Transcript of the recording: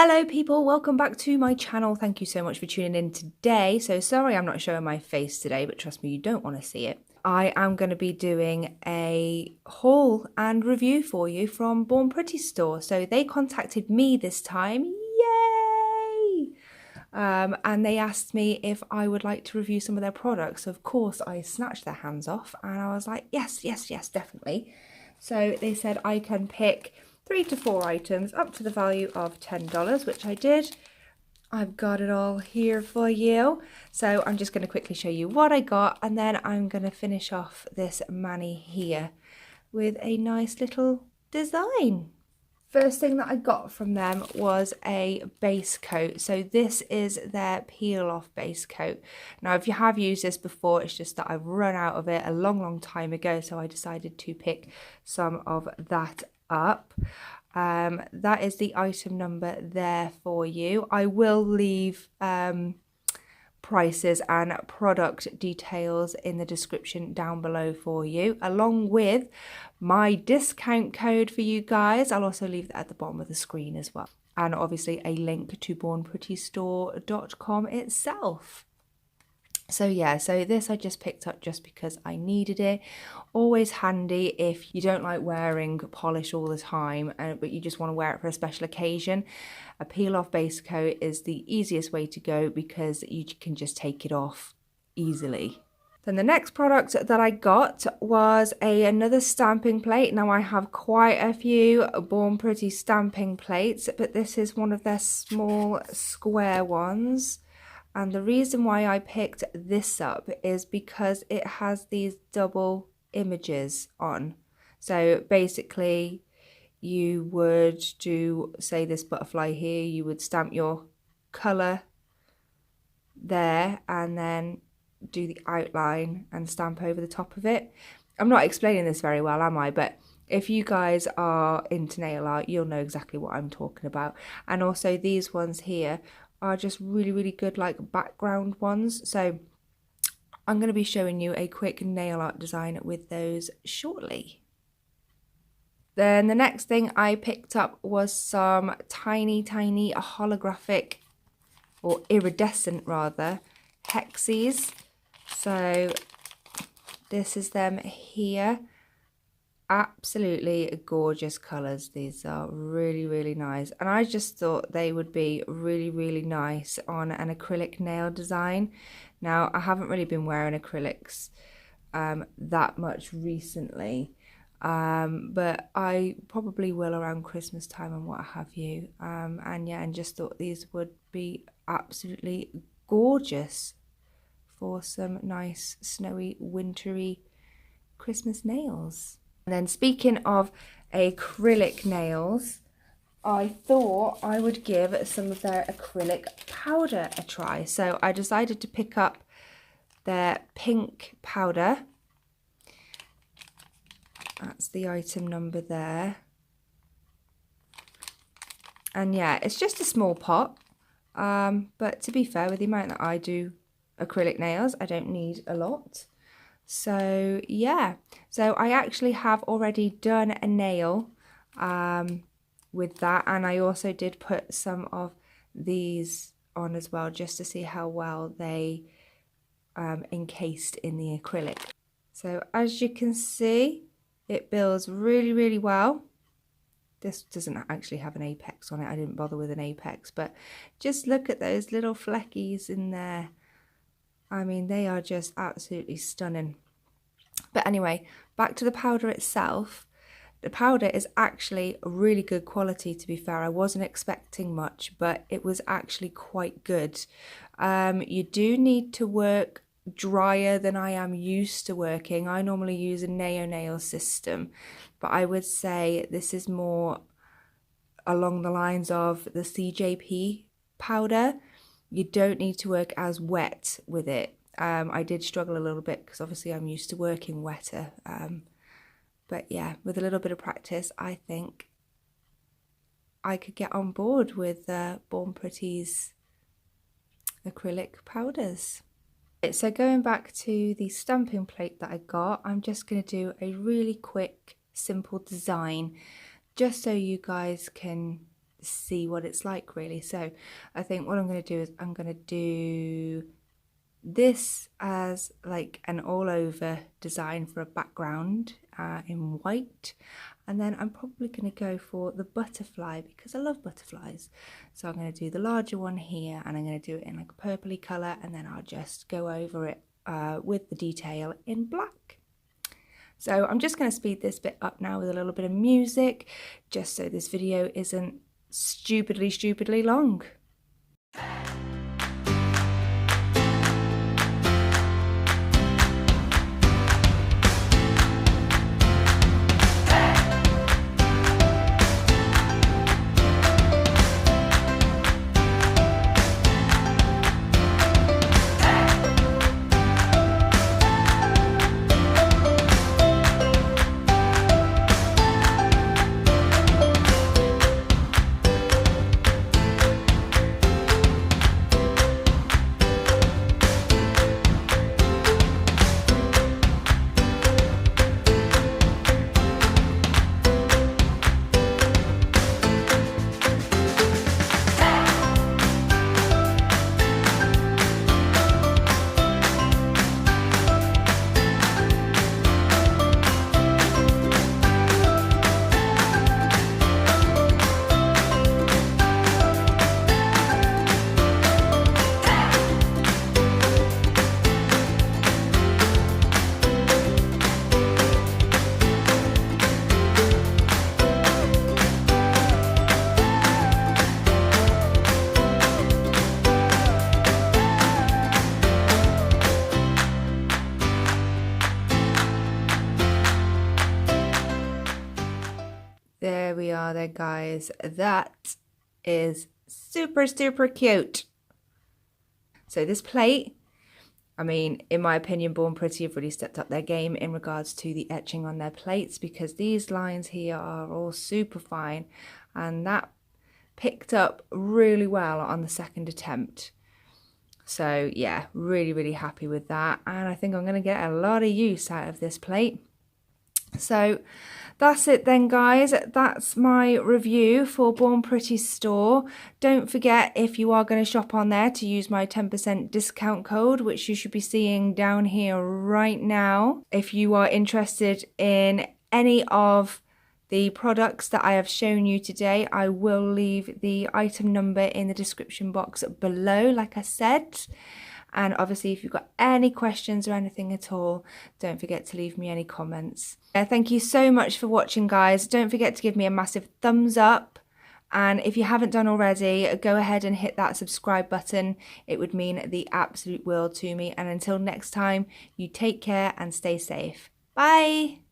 Hello people, welcome back to my channel. Thank you so much for tuning in today. So sorry I'm not showing my face today, but trust me, you don't want to see it. I am going to be doing a haul and review for you from Born Pretty store. So they contacted me this time, yay! And they asked me if I would like to review some of their products. Of course, I snatched their hands off and I was like, yes, definitely. So they said I can pick 3 to 4 items up to the value of $10, which I did. I've got it all here for you. So I'm just going to quickly show you what I got, and then I'm going to finish off this mani here with a nice little design. First thing that I got from them was a base coat. So this is their peel off base coat. Now if you have used this before, it's just that I've run out of it a long time ago, so I decided to pick some of that up. That is the item number there for you. I will leave prices and product details in the description down below for you, along with my discount code for you guys. I'll also leave that at the bottom of the screen as well, and obviously a link to bornprettystore.com itself. So yeah, so this I just picked up just because I needed it. Always handy if you don't like wearing polish all the time, but you just want to wear it for a special occasion. A peel off base coat is the easiest way to go because you can just take it off easily. Then the next product that I got was another stamping plate. Now I have quite a few Born Pretty stamping plates, but this is one of their small square ones. And the reason why I picked this up is because it has these double images on. So basically you would do, say, this butterfly here, you would stamp your colour there and then do the outline and stamp over the top of it. I'm not explaining this very well, am I? But if you guys are into nail art, you'll know exactly what I'm talking about. And also these ones here are just really good, like background ones. So I'm going to be showing you a quick nail art design with those shortly. Then the next thing I picked up was some tiny holographic, or iridescent rather, hexes. So this is them here. Absolutely gorgeous colours. These are really nice, and I just thought they would be really nice on an acrylic nail design. Now I haven't really been wearing acrylics that much recently, but I probably will around Christmas time and what have you, and yeah, and just thought these would be absolutely gorgeous for some nice snowy wintry Christmas nails. And then speaking of acrylic nails, I thought I would give some of their acrylic powder a try. So I decided to pick up their pink powder. That's the item number there. And yeah, it's just a small pot. But to be fair, with the amount that I do acrylic nails, I don't need a lot. So yeah, so I actually have already done a nail with that, and I also did put some of these on as well, just to see how well they encased in the acrylic. So as you can see, it builds really well. This doesn't actually have an apex on it. I didn't bother with an apex, but just look at those little fleckies in there. I mean, they are just absolutely stunning. But anyway, back to the powder itself. The powder is actually really good quality, to be fair. I wasn't expecting much, but it was actually quite good. You do need to work drier than I am used to working. I normally use a nail system, but I would say this is more along the lines of the CJP powder. You don't need to work as wet with it. I did struggle a little bit because obviously I'm used to working wetter. But yeah, with a little bit of practice, I think I could get on board with Born Pretty's acrylic powders. So going back to the stamping plate that I got, I'm just going to do a really quick, simple design just so you guys can see what it's like really. So I think what I'm going to do is I'm going to do this as like an all over design for a background in white, and then I'm probably going to go for the butterfly because I love butterflies. So I'm going to do the larger one here, and I'm going to do it in like a purpley colour, and then I'll just go over it with the detail in black. So I'm just going to speed this bit up now with a little bit of music, just so this video isn't stupidly long. There we are there, guys. That is super cute. So this plate, I mean, in my opinion, Born Pretty have really stepped up their game in regards to the etching on their plates, because these lines here are all super fine, and that picked up really well on the second attempt. So yeah, really happy with that, and I think I'm going to get a lot of use out of this plate. So that's it then, guys. That's my review for Born Pretty store. Don't forget, if you are going to shop on there, to use my 10% discount code, which you should be seeing down here right now. If you are interested in any of the products that I have shown you today, I will leave the item number in the description box below, like I said. And obviously, if you've got any questions or anything at all, don't forget to leave me any comments. Thank you so much for watching, guys. Don't forget to give me a massive thumbs up. And if you haven't done already, go ahead and hit that subscribe button. It would mean the absolute world to me. And until next time, you take care and stay safe. Bye.